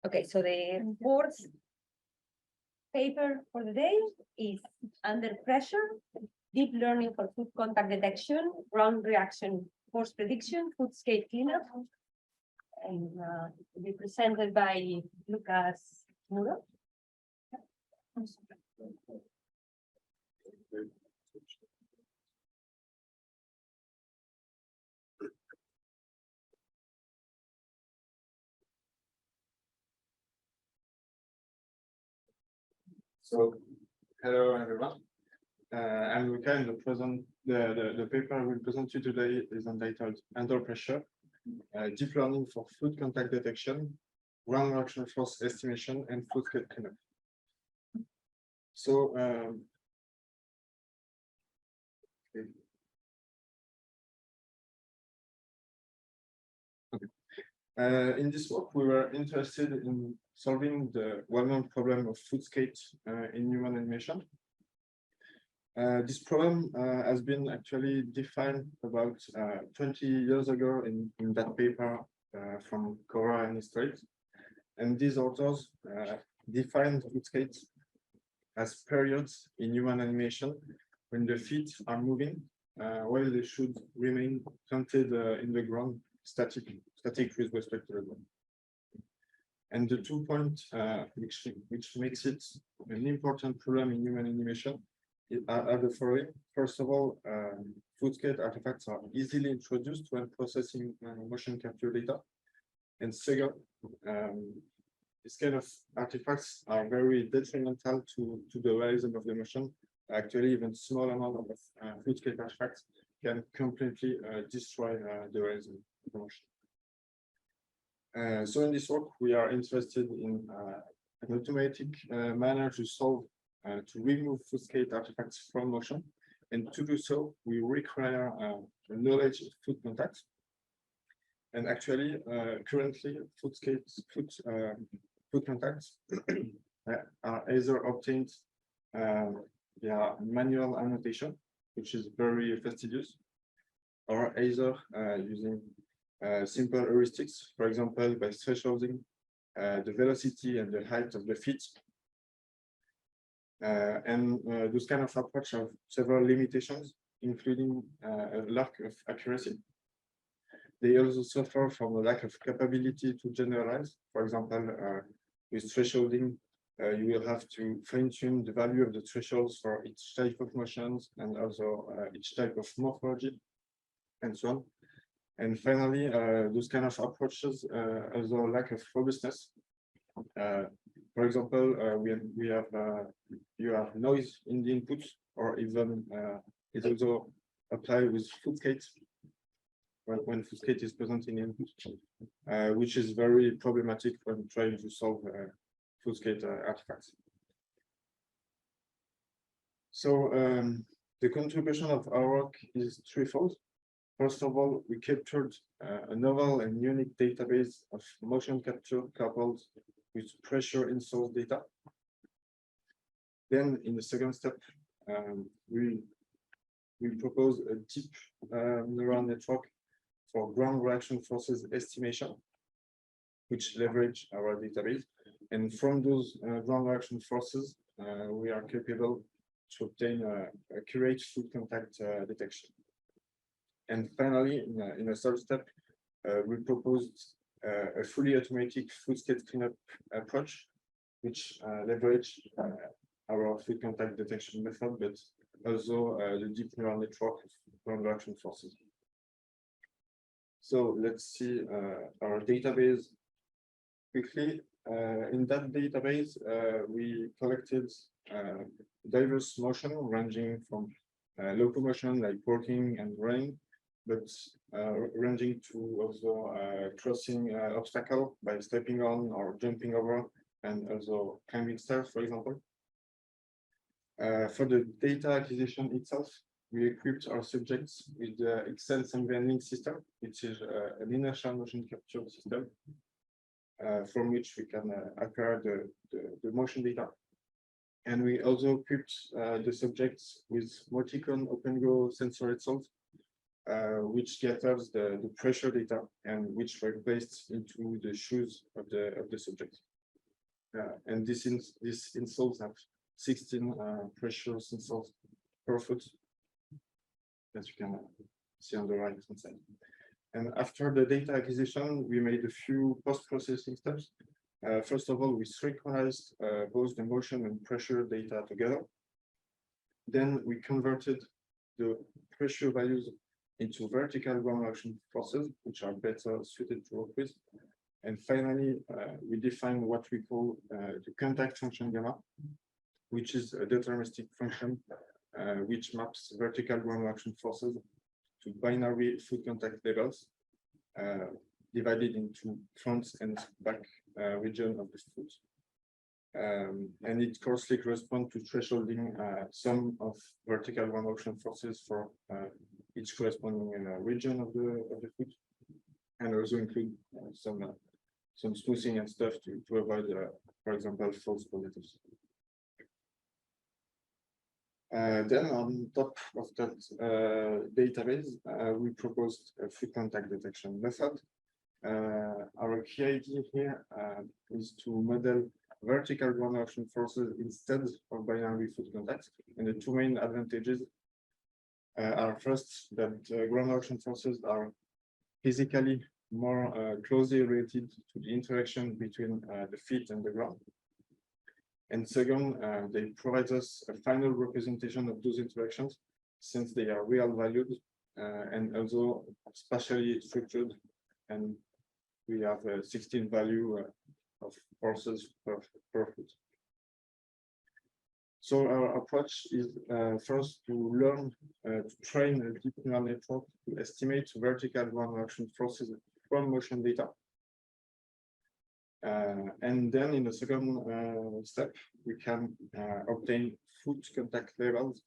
Okay, so the fourth paper for the day is Under Pressure, Deep Learning for Food Contact Detection, Ground Reaction Force Prediction, Footskate Cleanup, and will be presented by Lucas Muro. So, hello everyone. I'm Luca, and the paper I will present you today is entitled Under Pressure, Deep Learning for Food Contact Detection, Ground Reaction Force Estimation, and Footskate Cleanup. So, in this work, we were interested in solving the well-known problem of footskate in human animation. This problem has been actually defined about 20 years ago in that paper from Cora and Strait. And these authors defined footskate as periods in human animation when the feet are moving while they should remain planted in the ground static with respect to the ground. And the 2 points which makes it an important problem in human animation are the following. First of all, footskate artifacts are easily introduced when processing motion capture data. And second, this kind of artifacts are very detrimental to the realism of the motion. Actually, even small amount of footskate artifacts can completely destroy the realism of the motion. So in this work, we are interested in an automatic manner to solve to remove footskate artifacts from motion, and to do so, we require knowledge of foot contact. And actually, currently, foot contacts are either obtained via manual annotation, which is very fastidious, or either using simple heuristics, for example, by thresholding the velocity and the height of the feet. And those kind of approach have several limitations, including a lack of accuracy. They also suffer from a lack of capability to generalize. For example, with thresholding, you will have to fine-tune the value of the thresholds for each type of motions and also each type of morphology, and so on. And finally, those kind of approaches also lack of robustness. For example, you have noise in the input, or even it also applies with footskate when footskate is present in input, which is very problematic when trying to solve footskate artifacts. So the contribution of our work is threefold. First of all, we captured a novel and unique database of motion capture coupled with pressure insoles data. Then, in the second step, we propose a deep neural network for ground reaction forces estimation, which leverage our database. And from those ground reaction forces, we are capable to obtain accurate foot contact detection. And finally, in a third step, we proposed a fully automatic footskate cleanup approach, which leverage our foot contact detection method, but also the deep neural network of ground reaction forces. So let's see our database quickly. In that database, we collected diverse motion ranging from locomotion like walking and running, but ranging to also crossing obstacle by stepping on or jumping over, and also climbing stairs, for example. For the data acquisition itself, we equipped our subjects with the extends and bending system, which is an inertial motion capture system, from which we can acquire the motion data. And we also equipped the subjects with multi-cone open-go sensor itself, which gathers the pressure data and which were placed into the shoes of the subject. And this insoles have 16 pressure insoles per foot, as you can see on the right hand side. And after the data acquisition, we made a few post-processing steps. First of all, we synchronized both the motion and pressure data together. Then we converted the pressure values into vertical ground action forces, which are better suited to work with. And finally, we define what we call the contact function gamma, which is a deterministic function which maps vertical ground action forces to binary foot contact levels divided into front and back region of the foot. And it closely corresponds to thresholding sum of vertical ground action forces for each corresponding region of the foot, and also include some smoothing and stuff to avoid, for example, false positives. Then on top of that database, we proposed a foot contact detection method. Our key idea here is to model vertical ground action forces instead of binary foot contact. And the two main advantages are first that ground action forces are physically more closely related to the interaction between the feet and the ground. And second, they provide us a final representation of those interactions since they are real valued and also spatially structured. And we have a 16 value of forces per foot. So our approach is first to learn to train a deep neural network to estimate vertical ground action forces from motion data. And then in the second step, we can obtain foot contact levels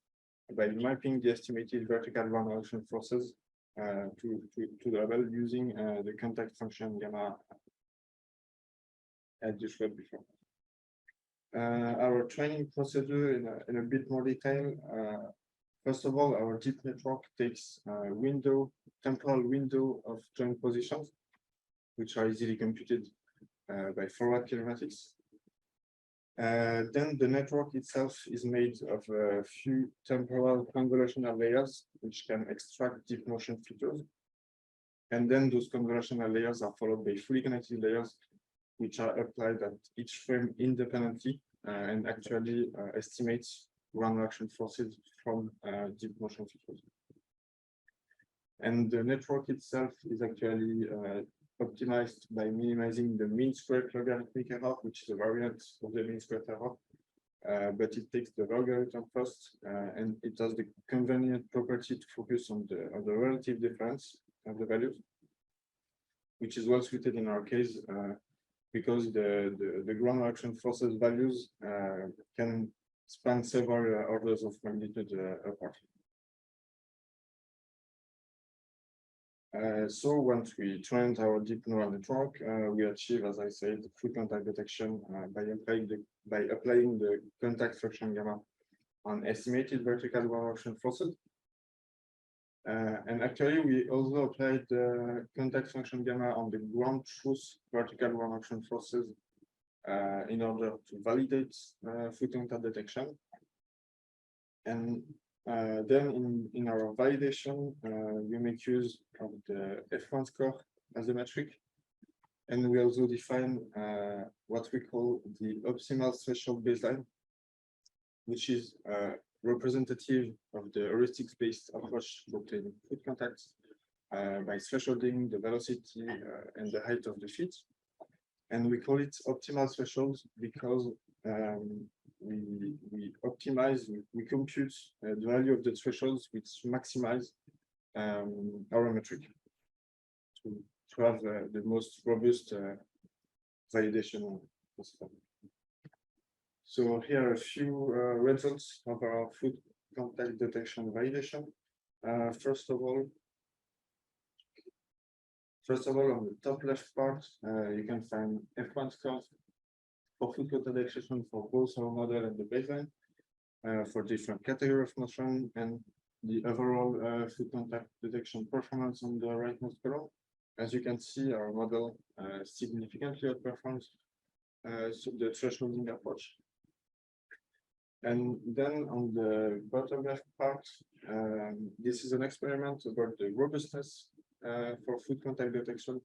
by mapping the estimated vertical ground action forces to the level using the contact function gamma as described before. Our training procedure in a bit more detail. First of all, our deep network takes temporal window of joint positions, which are easily computed by forward kinematics. Then the network itself is made of a few temporal convolutional layers, which can extract deep motion features. And then those convolutional layers are followed by fully connected layers, which are applied at each frame independently and actually estimates ground action forces from deep motion features. And the network itself is actually optimized by minimizing the mean squared logarithmic error, which is a variant of the mean squared error. But it takes the logarithm first, and it has the convenient property to focus on the relative difference of the values, which is well suited in our case because the ground action forces values can span several orders of magnitude apart. So once we trained our deep neural network, we achieve, as I said, foot contact detection by applying the contact function gamma on estimated vertical ground action forces. And actually, we also applied the contact function gamma on the ground truth vertical ground action forces in order to validate foot contact detection. And then in our validation, we make use of the F1 score as a metric. And we also define what we call the optimal threshold baseline, which is representative of the heuristics-based approach to obtaining foot contacts by thresholding the velocity and the height of the feet. And we call it optimal thresholds because we optimize, we compute the value of the thresholds which maximize our metric to have the most robust validation possible. So here are a few results of our foot contact detection validation. First of all, on the top left part, you can find F1 scores for foot contact detection for both our model and the baseline for different category of motion. And the overall foot contact detection performance on the rightmost column. As you can see, our model significantly outperforms the thresholding approach. And then on the bottom left part, this is an experiment about the robustness for foot contact detection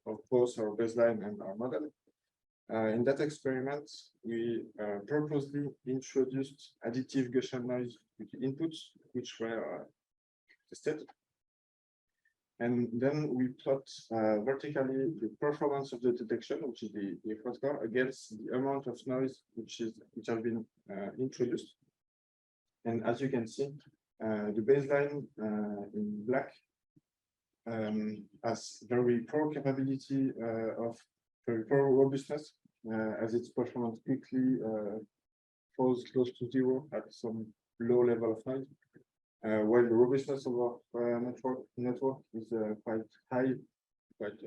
of both our baseline and our model. In that experiment, we purposely introduced additive Gaussian noise with inputs, which were tested. And then we plot vertically the performance of the detection, which is the effort score, against the amount of noise which has been introduced. And as you can see, the baseline in black has very poor capability of very poor robustness, as its performance quickly falls close to zero at some low level of noise. While the robustness of our network is quite high, quite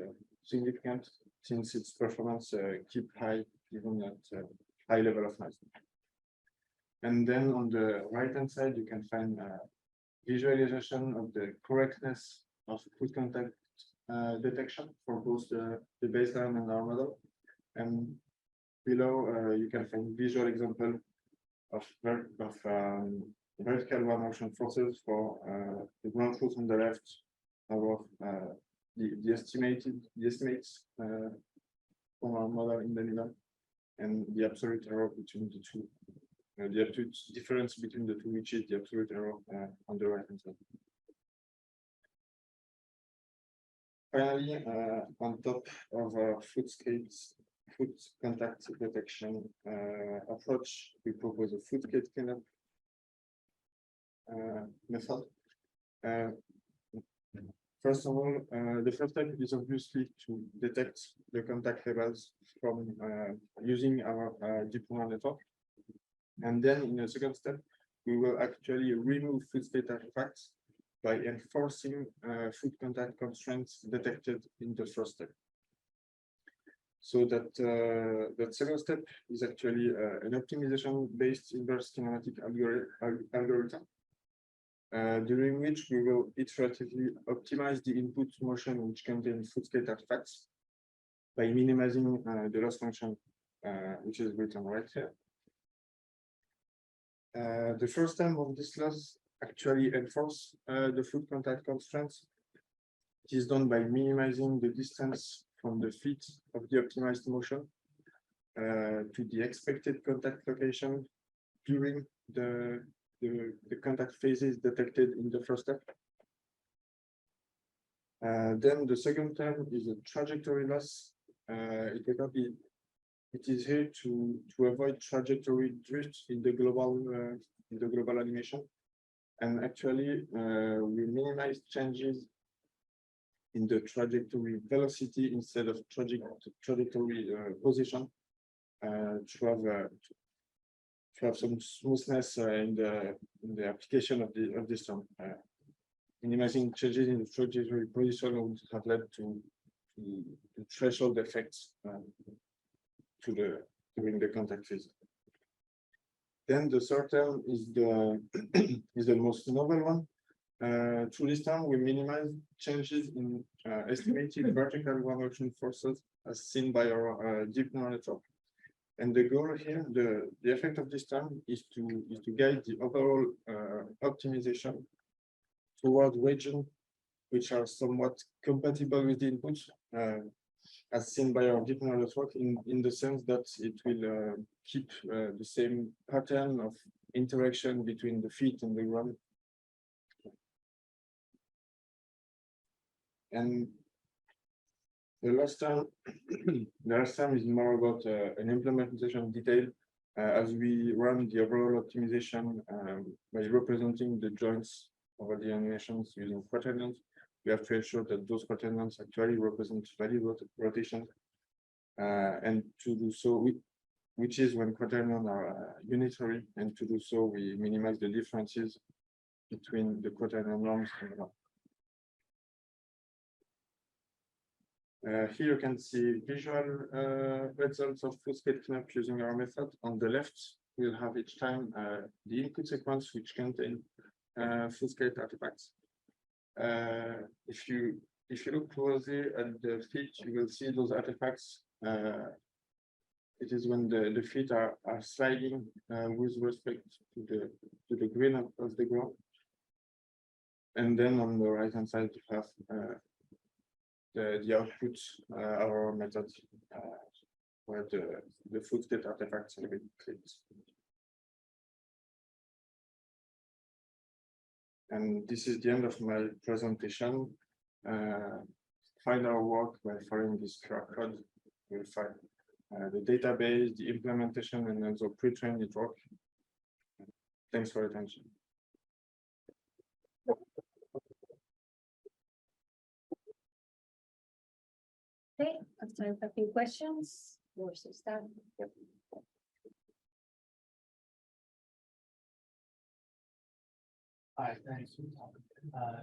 significant, since its performance keep high even at high level of noise. And then on the right hand side, you can find visualization of the correctness of foot contact detection for both the baseline and our model. And below, you can find visual example of vertical one motion forces for the ground force on the left, our the estimates from our model in the middle, and the absolute error between the two. The absolute difference between the two, which is the absolute error on the right hand side. Finally, on top of our foot contact detection approach, we propose a footskate cleanup method. First of all, the first step is obviously to detect the contact levels from using our deep neural network. And then in the second step, we will actually remove footskate artifacts by enforcing foot contact constraints detected in the first step. So that second step is actually an optimization-based inverse kinematic algorithm, during which we will iteratively optimize the input motion which contains footskate artifacts by minimizing the loss function, which is written right here. The first time of this loss actually enforce the foot contact constraints. It is done by minimizing the distance from the feet of the optimized motion to the expected contact location during the contact phases detected in the first step. Then the second term is a trajectory loss. It is here to avoid trajectory drift in the global animation, and actually we minimize changes in the trajectory velocity instead of trajectory position to have some smoothness in the application of this term. Minimizing changes in the trajectory position would have led to threshold effects during the contact phase. Then the third term is the most novel one. Through this term, we minimize changes in estimated vertical one motion forces as seen by our deep neural network. And the goal here, the effect of this term is to guide the overall optimization towards regions which are somewhat compatible with the inputs, as seen by our deep neural network, in the sense that it will keep the same pattern of interaction between the feet and the ground. And the last term is more about an implementation detail as we run the overall optimization by representing the joints over the animations using quaternions. We have to ensure that those quaternions actually represent valid rotation, and to do so, which is when quaternions are unitary, and to do so, we minimize the differences between the quaternion norms and the norm. Here you can see visual results of footskate cleanup using our method. On the left, we'll have each time the input sequence which contain footskate artifacts. If you look closely at the feet, you will see those artifacts. It is when the feet are sliding with respect to the grain of the ground. And then on the right hand side, you have the output our method where the footskate artifacts have been clicked. And this is the end of my presentation. Find our work by following this QR code. You'll find the database, the implementation, and also pre-trained network. Thanks for your attention. Okay, I have time for a few questions. Yours is that. Yep. Hi, thanks.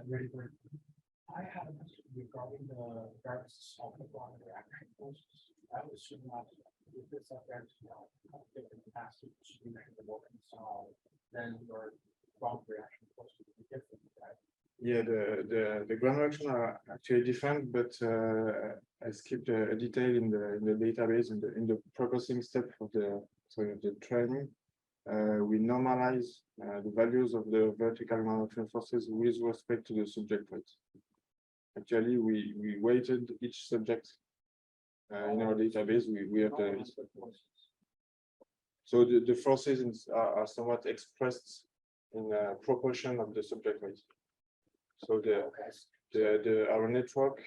Ready for it. I have a question regarding the various of the ground reaction forces. I would assume that if it's a very small, different capacity to measure the work inside, then your ground reaction force would be different, right? Yeah, the ground reaction are actually different, but I skipped a detail in the database in the processing step of the training. We normalize the values of the vertical reaction forces with respect to the subject weight. Actually, we weighted each subject in our database. We have so the forces are somewhat expressed in proportion of the subject weight. So our network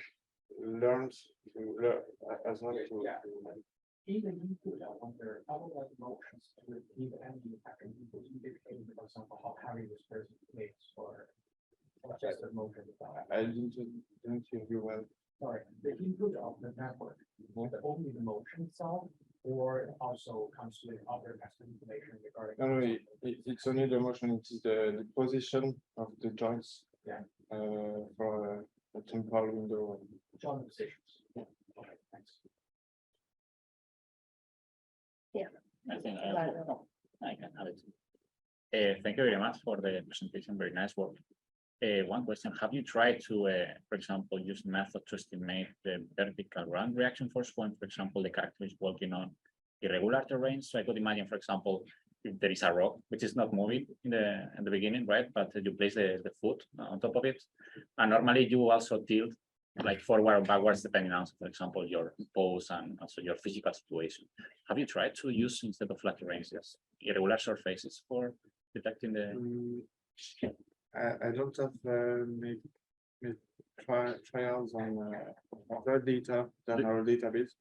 learns as well to. Even input, I wonder how about motions with even any pattern input indicating, for example, how heavy this person makes or just the motion. I didn't hear you well. Sorry, the input of the network, only the motion itself, or it also comes with other extra information regarding. No, it's only the motion. It is the position of the joints. Yeah. For a temporal window. Joint positions. Yeah. Okay, thanks. I think I can have it. Thank you very much for the presentation. Very nice work. One question: have you tried to, for example, use method to estimate the vertical run reaction force when, for example, the character is walking on irregular terrain? So I could imagine, for example, if there is a rock which is not moving in the beginning, right? But you place the foot on top of it, and normally you also tilt like forward or backwards depending on, for example, your pose and also your physical situation. Have you tried to use, instead of flat terrains, irregular surfaces for detecting the? I don't have made trials on other data than our database,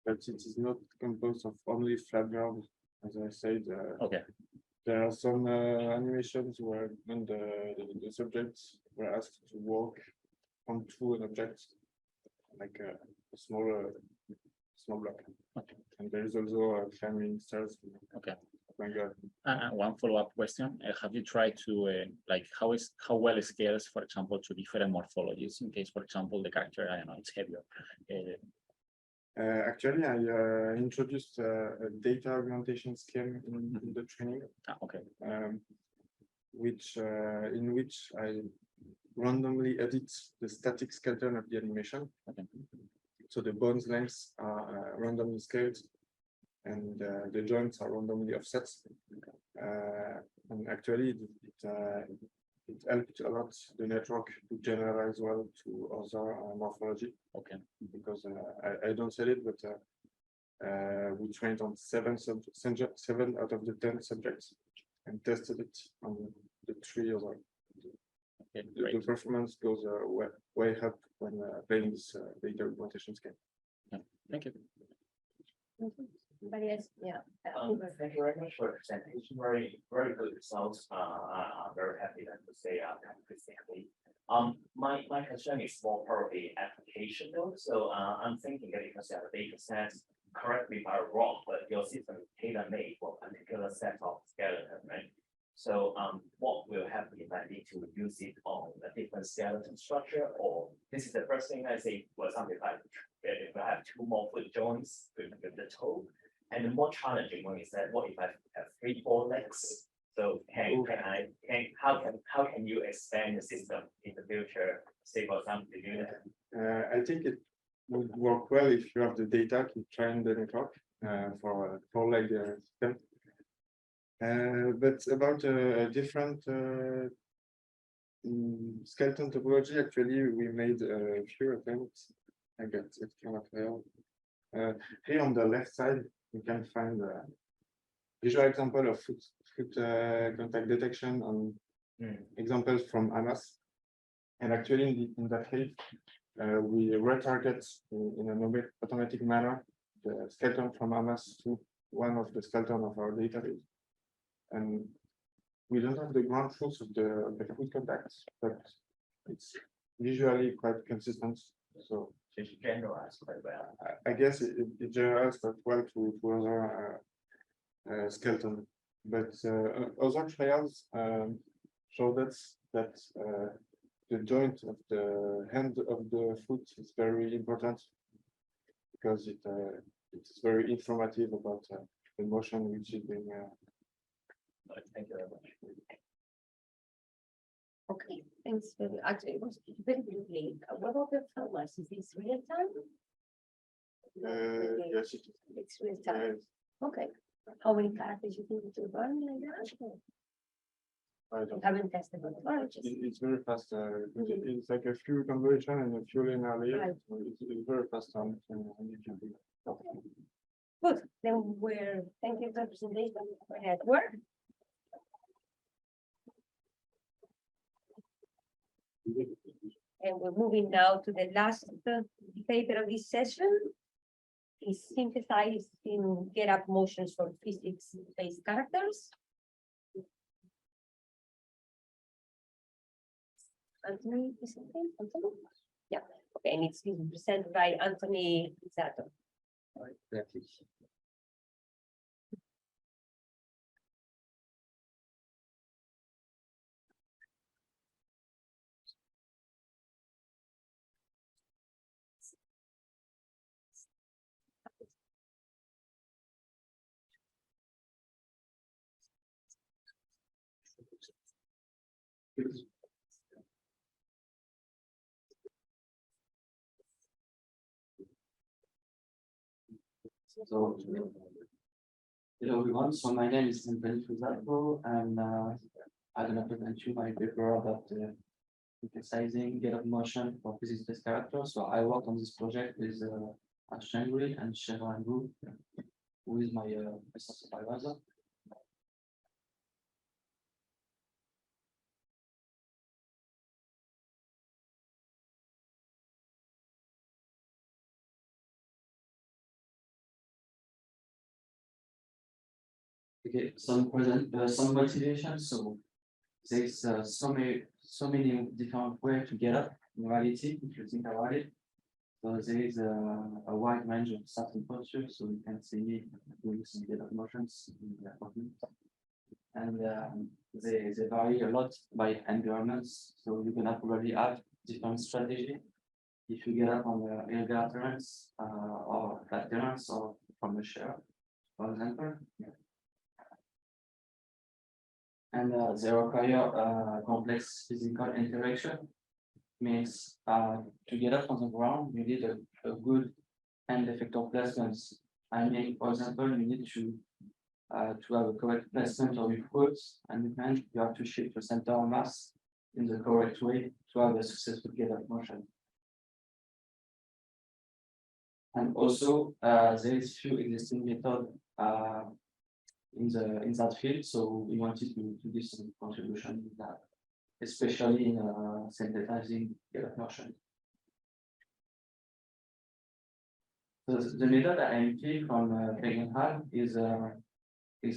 but it is not composed of only flat ground. As I said, Okay. There are some animations where when the subjects were asked to walk onto an object, like a small block. Okay. And there is also climbing stairs. Okay. Oh my God. One follow-up question: have you tried to like how well it scales, for example, to different morphologies? In case, for example, the character, I don't know, it's heavier. Actually, I introduced a data augmentation scheme in the training. Okay. In which I randomly edit the static skeleton of the animation. Okay. So the bones lengths are randomly scaled, and the joints are randomly offset. And actually, it helped a lot the network to generalize well to other morphology. Okay. Because I don't say it, but we trained on 7 out of the 10 subjects and tested it on the 3 other. Okay, the performance goes way up when playing this data augmentation scheme. Yeah. Thank you. Anybody else? Yeah. Thank you very much for the presentation. Very good results. I'm very happy that to say consistently. My concern is more probably application though. So I'm thinking that because you have a data set, correct me if I'm wrong, but your system is tailor-made for a particular set of skeleton, right? So what will happen if I need to use it on a different skeleton structure? Or this is the first thing I say, for example, if I have 2 more foot joints with the toe. And the more challenging one is that what if I have 3, 4 legs So how can you expand the system in the future? Say for example, to do that. I think it would work well if you have the data to train the network for a four-leg system. But about a different skeleton topology, actually, we made a few attempts. I got extra material. Here on the left side, you can find a visual example of foot contact detection on examples from AMAS. And actually, in that case, we retarget in an automatic manner the skeleton from AMAS to one of the skeleton of our database. And we don't have the ground truth of the foot contacts, but it's visually quite consistent. So It generalize quite well. I guess it generalizes quite well to other skeleton, but other trials show that the joint of the hand of the foot is very important because it's very informative about the motion which is being. Thank you very much. Okay, thanks. Actually, it was very briefly. What about the farmers? Is this real time? Yes, it is. It's real time. Okay. How many characters you think it will run like that? I You don't. haven't tested it. All right, It's very fast. It's like a few conversion and a few linear layers. Right. It's very fast on YouTube. okay. Good. Then thank you for the presentation. We had work. And we're moving now to the last paper of this session. Is synthesizing get up motions for physics-based characters. Anthony, is it okay? Anthony? Yeah, okay, and it's being presented by Anthony Zato. So, hello everyone, so my name is Anthony Fusato, and I'm gonna present you my paper about synthesizing get up motion for physics-based characters. So I worked on this project with Ashangri and Sharon Wu, who is my research supervisor. Okay, some motivation. So there's so many different ways to get up in reality, if you think about it. So there is a wide range of starting postures, so you can see doing some get up motions in the apartment. And they vary a lot by environments. So you can probably have different strategy if you get up on the irregular terrains or flat terrains or from the shore, for example. And they require complex physical interaction. Means to get up on the ground, you need a good hand effector placement. I mean, for example, you need to have a correct placement of your foot and your hand. You have to shift your center of mass in the correct way to have a successful get up motion. And also, there is few existing methods in that field, so we wanted to do some contribution in that, especially in synthesizing get-up motion. So the method that I employ from Begenhard is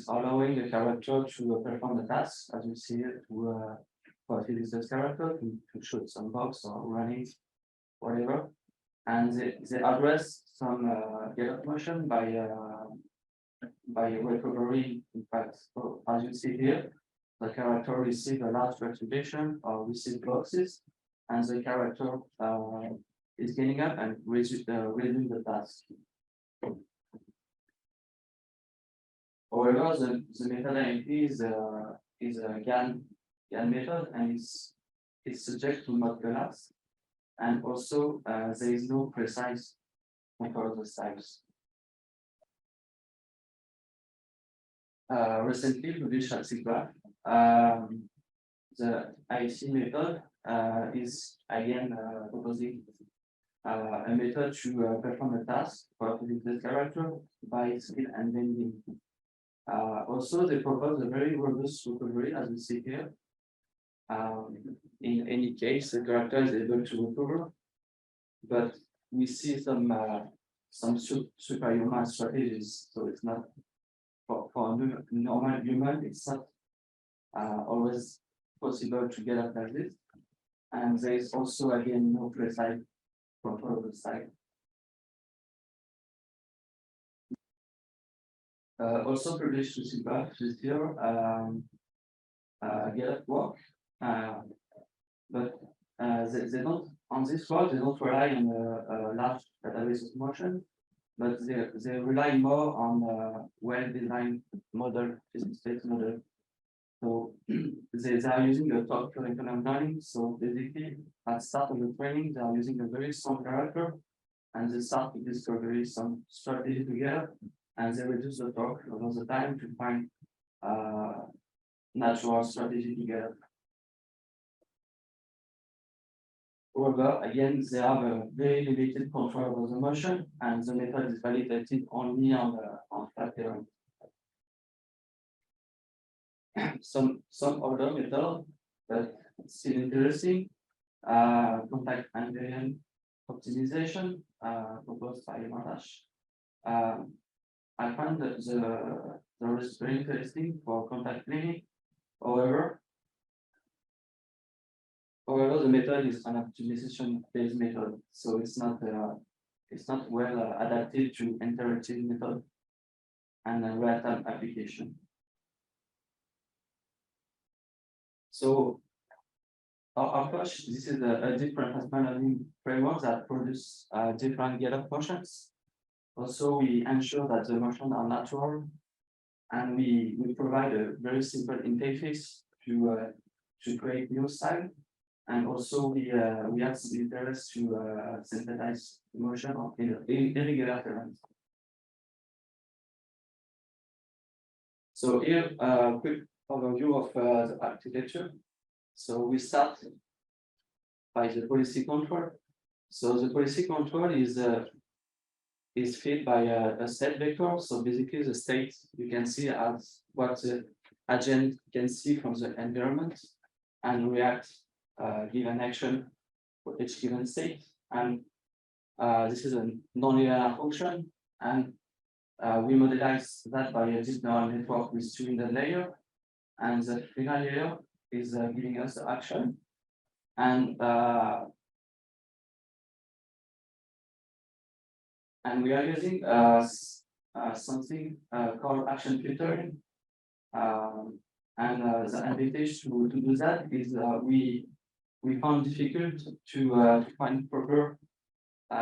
allowing the character to perform the task, as you see it, for a physics character to shoot some box or running, whatever, and they address some get-up motion by recovery. In fact, so as you see here, the character receives a large perturbation or receive boxes, and the character is getting up and resume the task. However, the method I employ is a GAN method, and it's subject to mod collapse. And also, there is no precise control of the styles. Recently published at SCA, the IC method is again proposing a method to perform a task for the character by skill and bending. Also, they propose a very robust recovery, as we see here. In any case, the character is able to recover, but we see some superhuman strategies. So it's not for a normal human, it's not always possible to get up like this. And there is also again no precise control of the side. Also published to SCA this year, get up work, but they don't, on this work, they don't rely on a large database of motion, but they rely more on a well-designed model, physics-based model. So they are using a top curriculum learning. So basically, at the start of the training, they are using a very strong character, and they start to discover some strategy together, and they reduce the talk over the time to find natural strategy together. However, again, they have a very limited control over the motion, and the method is validated only on flat theorem. Some other method that still interesting, contact invariant optimization, proposed by Matash. I find that the is very interesting for contact cleaning. However, the method is an optimization-based method, so it's not well adapted to interactive method and real-time application. So our approach, this is a different reinforcement learning framework that produce different get-up motions. Also, we ensure that the motions are natural, and we provide a very simple interface to create new style. And also, we have some interest to synthesize motion of irregular terrains. So here, quick overview of the architecture. So we start by the policy control. So the policy control is fed by a state vector. So basically, the state you can see as what the agent can see from the environment and react given action for each given state. And this is a non-linear function, and we modelize that by a deep neural network with 2 inner layer, and the final layer is giving us the action, and we are using something called action filtering, and the advantage to do that is we found difficult to find proper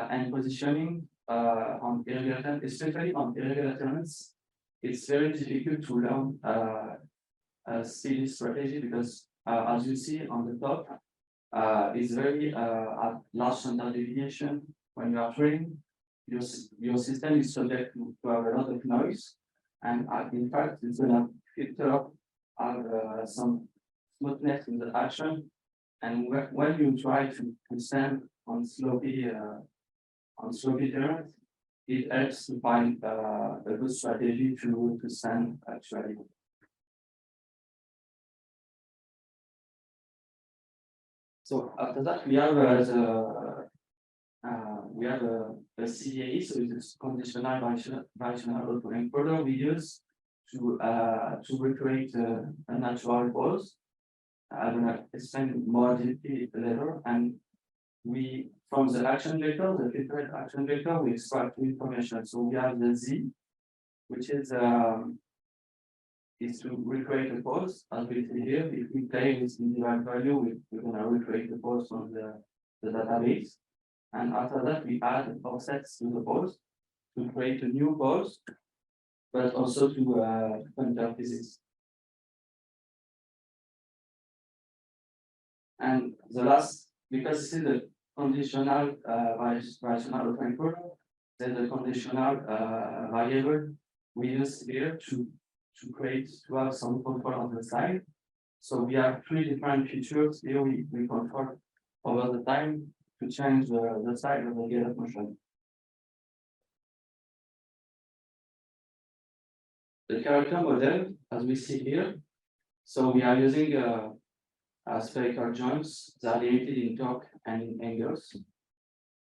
end positioning on irregular, especially on irregular terrains. It's very difficult to learn a steady strategy because, as you see on the top, it's very large standard deviation. When you are training, your system is subject to have a lot of noise, and in fact, it's gonna filter some smoothness in the action. And when you try to stand on slopy terrain, it helps to find a good strategy to stand actually. So after that, we have a CA, so it's conditional variational autoencoder we use to recreate a natural pose. I'm gonna explain more deeply later. And we, from the action vector, the filtered action vector, we extract information. So we have the Z, which is to recreate a pose, as we see here. If we play with the derived value, we're gonna recreate the pose from the database. And after that, we add offsets to the pose to create a new pose, but also to counter physics. And the last, because this is the conditional variational operator, then the conditional variable we use here to have some control on the side. So we have three different features here we control over the time to change the side of the getter motion. The character model, as we see here, so we are using spherical joints that are limited in torque and in angles.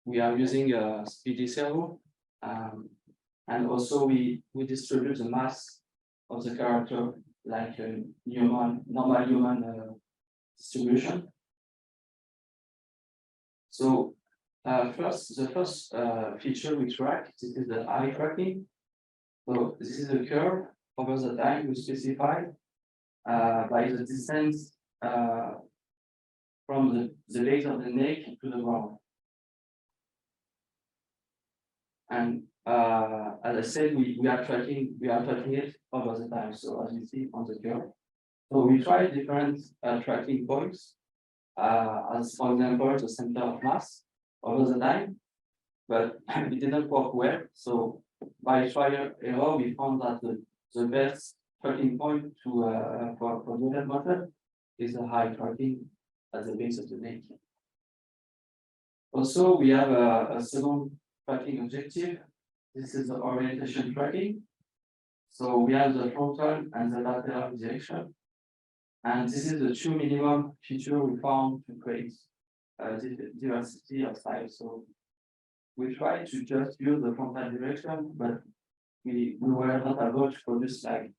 We are using a speedy servo, and also we distribute the mass of the character like a normal human distribution. So the first feature we track, this is the eye tracking. So this is a curve over the time we specify by the distance from the base of the neck to the ground. And as I said, we are tracking it over the time. So as you see on the curve, so we try different tracking points, as for example the center of mass over the time, but it didn't work well. So by trial error, we found that the best tracking point to for the method is a high tracking at the base of the neck. Also, we have a second tracking objective. This is the orientation tracking. So we have the frontal and the lateral direction. And this is the two minimum feature we found to create diversity of styles. So we try to just use the frontal direction, but we were not able to produce like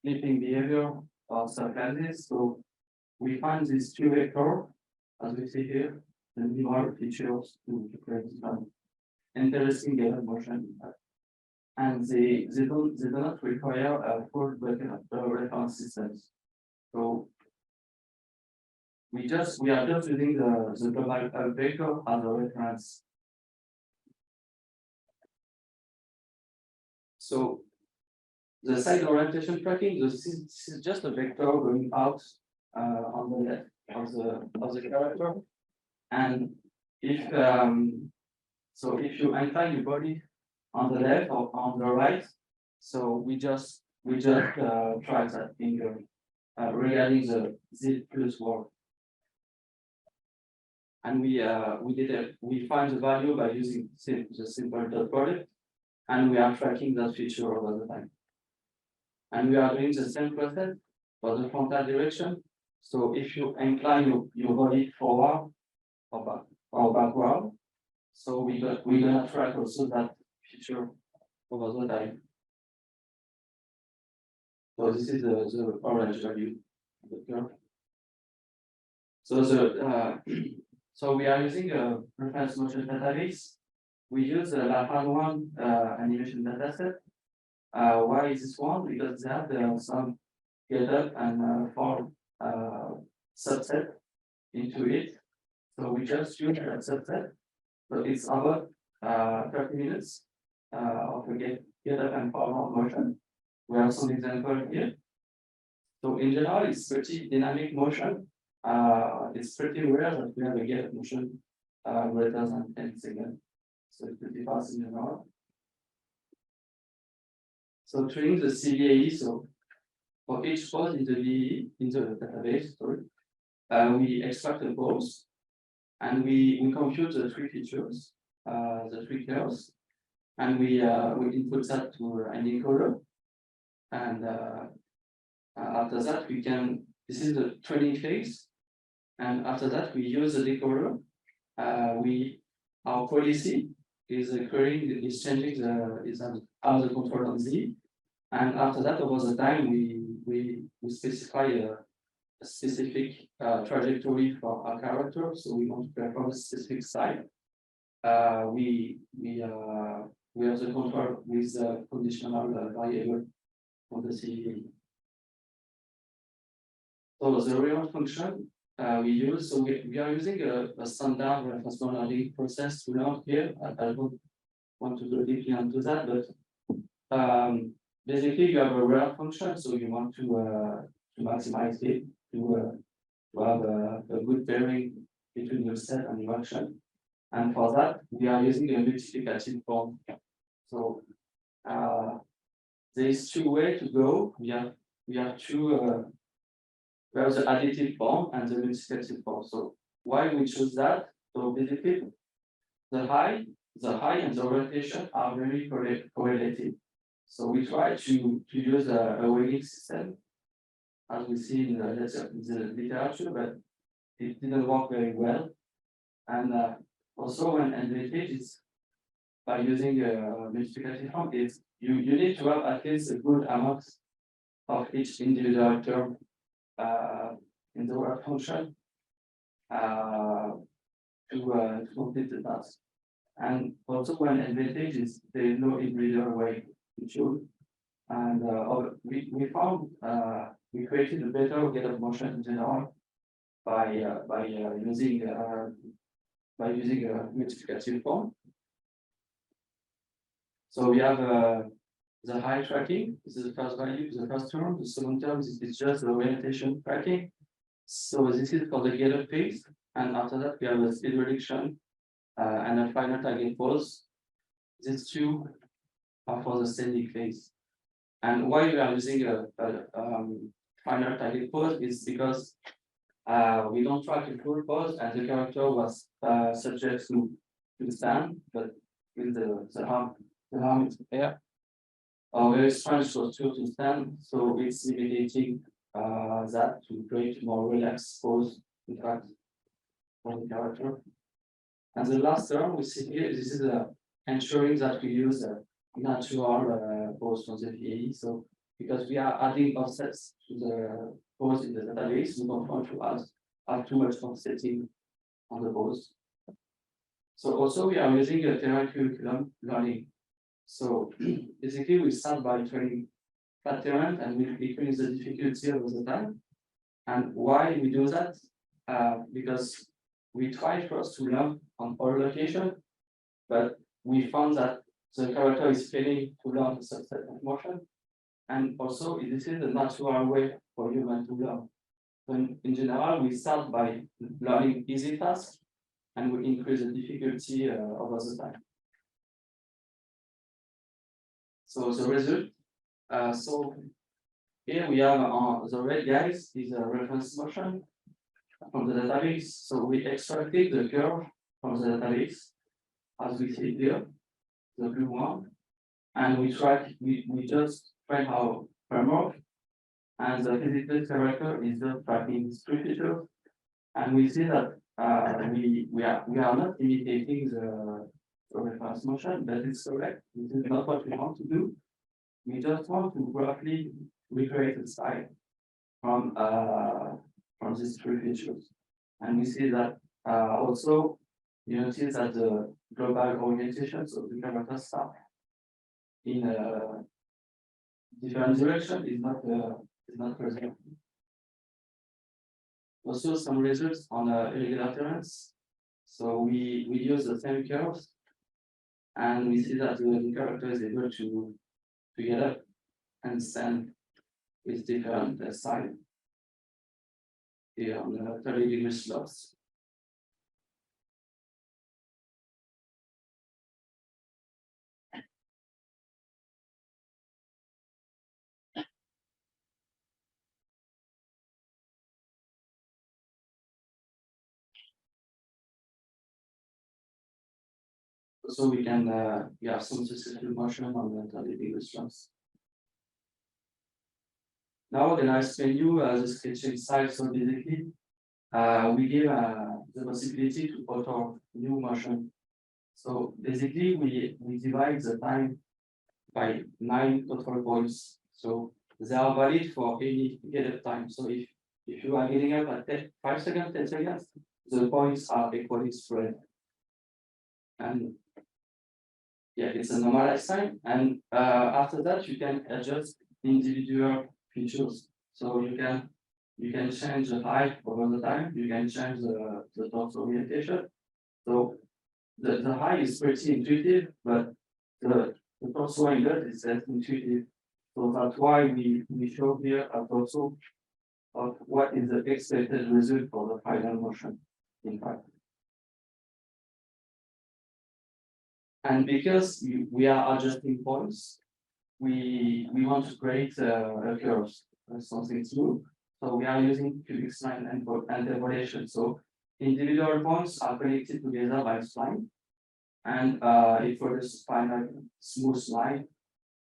flipping behavior or subclasses. So we find these two vectors, as we see here, the minimal features to create some interesting getter motion. And they do not require a full reference systems. So we are just using the global vector as a reference. So the side orientation tracking, this is just a vector going out on the left of the character. And if you incline your body on the left or on the right, so we just try that finger regarding the Z plus word. And we find the value by using the simple dot product, and we are tracking that feature over the time. And we are doing the same process for the frontal direction. So if you incline your body forward or backward, so we're gonna track also that feature over the time. So this is the orange value of the curve. So so we are using a reference motion database. We use the LAFAN1 animation dataset. Why is this one? Because they have some getup and form subset into it. So we just use that subset. So it's about 30 minutes of a getup and form motion. We have some example here. So in general, it's pretty dynamic motion. It's pretty rare that we have a getup motion greater than 10 seconds. So it's pretty fast in general. So training the CVAE, so for each pose in the VE, in the database, we extract the pose and we compute the three features, the three curves, and we input that to an encoder. And after that, this is the training phase. And after that, we use the decoder. Our policy is changing how the control on Z. And after that, over the time, we specify a specific trajectory for our character. So we want to perform a specific side. We have the control with the conditional variable of the CVE. So the real function we use, so we are using a standard reinforcement learning process to learn here. I don't want to go deeply into that, but basically you have a real function, so you want to maximize it to to have a good pairing between the set and the action. And for that, we are using a multiplicative form. So there's two ways to go. We have two we have the additive form and the multiplicative form. So why we choose that? So basically, the high and the rotation are very correlated. So we try to use a weighting system, as we see in the literature, but it didn't work very well. And also when advantage is by using a multiplicative form, is you need to have at least a good amount of each individual term in the work function to complete the task. And also when advantage is there is no individual way to choose. And we found we created a better rate of motion in general by using a multiplicative form. So we have the high tracking. This is the first value, the first term. The second term is just the orientation tracking. So this is for the gated phase, and after that we have a speed reduction and a final target pose. These two are for the standing phase. And why we are using a final target pose is because we don't track a full pose, and the character was subject to stand, but with the arm is there. Very strange to stand, so it's eliminating that to create more relaxed pose, in fact, for the character. And the last term we see here, this is ensuring that we use a natural pose from the VAE. So because we are adding offsets to the pose in the database, we don't want to add too much offsetting on the pose. So also we are using a terrain curriculum learning. So basically we start by training flat terrain and we increase the difficulty over the time. And why we do that? Because we try first to learn on all location, but we found that the character is failing to learn the subset of motion. And also this is a natural way for human to learn. So in general, we start by learning easy tasks and we increase the difficulty over the time. So the result, so here we have the red guys is a reference motion from the database. So we extracted the curve from the database, as we see here, the blue one, and we just try our framework, and the physical character is just tracking these three features, and we see that we are not imitating the reference motion, but it's correct. This is not what we want to do. We just want to roughly recreate the style from these three features, and we see that also you notice that the global orientation, so the character start in a different direction is not present. Also some results on irregular terrains. So we use the same curves, and we see that the character is able to get up and stand with different side here on the 30-degree slopes. So we can have some successful motion on the 30-degree slopes. Now then I explain you the sketching style. So basically, we give the possibility to author new motion. So basically, we divide the time by 9 total points. So they are valid for any given time. So if you are getting up at 5 seconds, 10 seconds, the points are equally spread. And yeah, it's a normalized time. And after that, you can adjust individual features. So you can change the height over the time. You can change the torso orientation. So the height is pretty intuitive, but the torso angle is less intuitive. So that's why we show here a torso of what is the expected result for the final motion, in fact. And because we are adjusting points, we want to create a curve, something smooth. So we are using cubic spline and interpolation. So individual points are connected together by spline. And if for this final smooth line,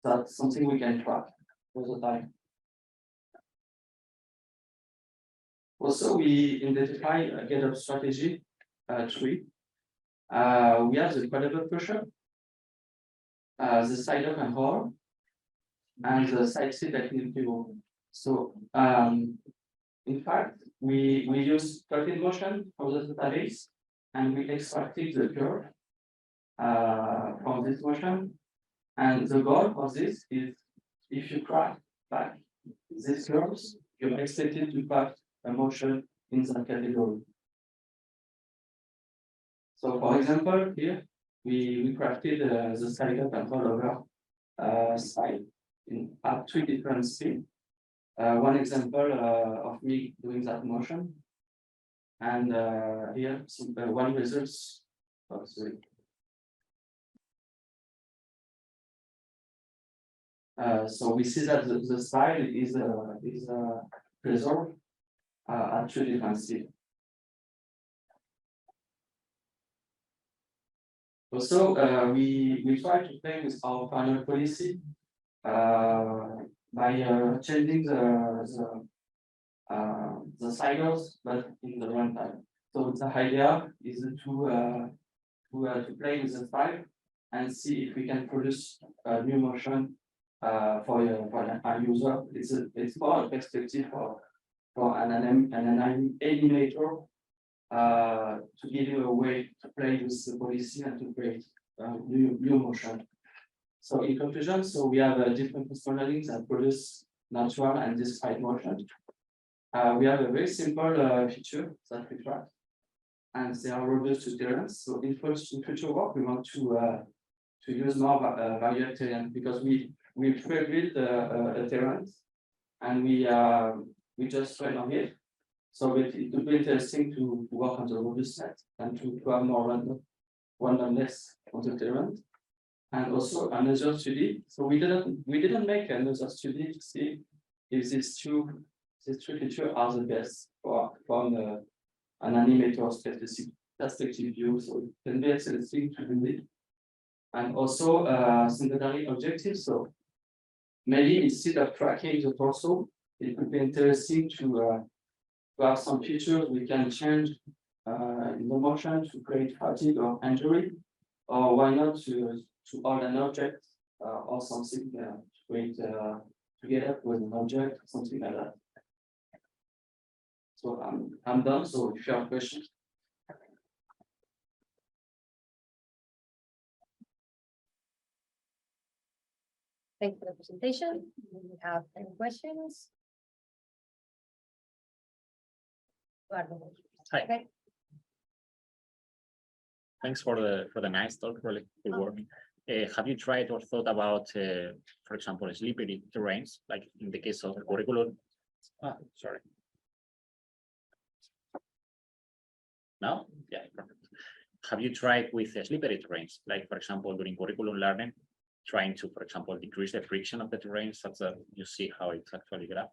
that's something we can track all the time. Also, we identify a get-up strategy tree. We have the credible pressure, the side up and horror, and the side sit activity. So, in fact, we use 13 motion from the database, and we extracted the curve from this motion. And the goal of this is, if you crack back these curves, you're expected to pass a motion in that category. So, for example, here we crafted the side up and rollover side at 3 different speeds. One example of me doing that motion, and here one results. Oh, sorry. So we see that the side is preserved at 3 different speeds. Also, we try to play with our final policy by changing the cycles, but in the runtime. So the idea is to play with the file and see if we can produce a new motion for a user. It's more perspective for an animator to give you a way to play with the policy and to create new motion. So in conclusion, so we have different personalities that produce natural and discrete motion. We have a very simple feature that we track, and they are robust to terrains. So in future work, we want to use more varied terrain, because we pre-built a terrain, and we just train on it. So it would be interesting to work on the robustness and to have more randomness on the terrain. And also another study. So we didn't make another study to see if these two features are the best from an animator's perspective view. So it can be interesting to do it. And also secondary objectives. So maybe instead of tracking the torso, it could be interesting to have some features we can change in the motion to create fatigue or injury, or why not to hold an object or something to create together with an object, something like that. So I'm done. So if you have questions. Thank you for the presentation. Do you have any questions? Eduardo. Hi. Okay. Thanks for the nice talk, really good work. Have you tried or thought about, for example, slippery terrains, like in the case of the curriculum? Sorry. No? Yeah, perfect. Have you tried with slippery terrains, like for example, during curriculum learning, trying to, for example, decrease the friction of the terrain such that you see how it's actually graph?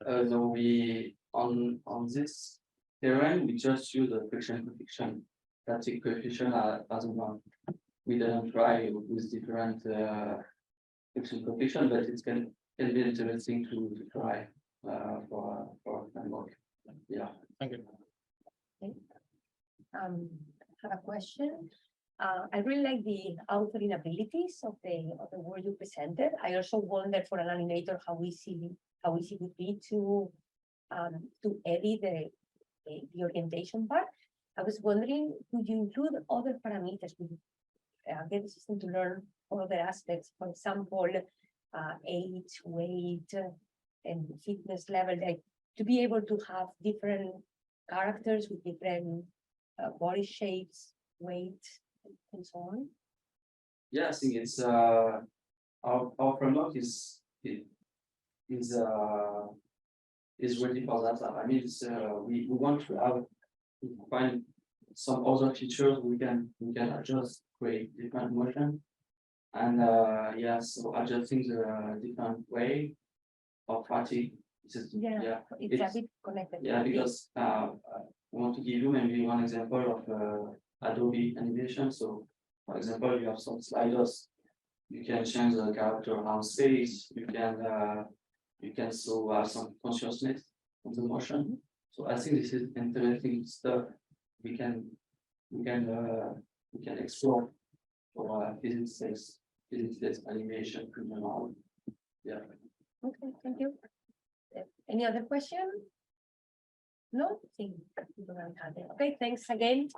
No, we on this terrain we just use the friction coefficient. Static coefficient as one. We didn't try with different friction coefficient, but it can be interesting to try for framework. Yeah. Thank you. Okay. I have a question. I really like the authoring abilities of the work you presented. I also wonder for an animator how easy it would be to edit the orientation part. I was wondering, could you include other parameters? Would you get the system to learn other aspects, for example, age, weight, and fitness level, like to be able to have different characters with different body shapes, weight, and so on? Yeah, I think it's our framework is is ready for that. I mean, it's, we want to have, find some other features we can adjust, create different motion. And yeah, so adjusting the different way of fatigue. Yeah, it's a it's- bit connected. Yeah, because I want to give you maybe one example of Adobe animation. So, for example, you have some sliders. You can change the character around space. You can so have some consciousness of the motion. So I think this is interesting stuff we can explore for physics-based animation in general. Yeah. Okay, thank you. Any other question? No? Okay, thanks again.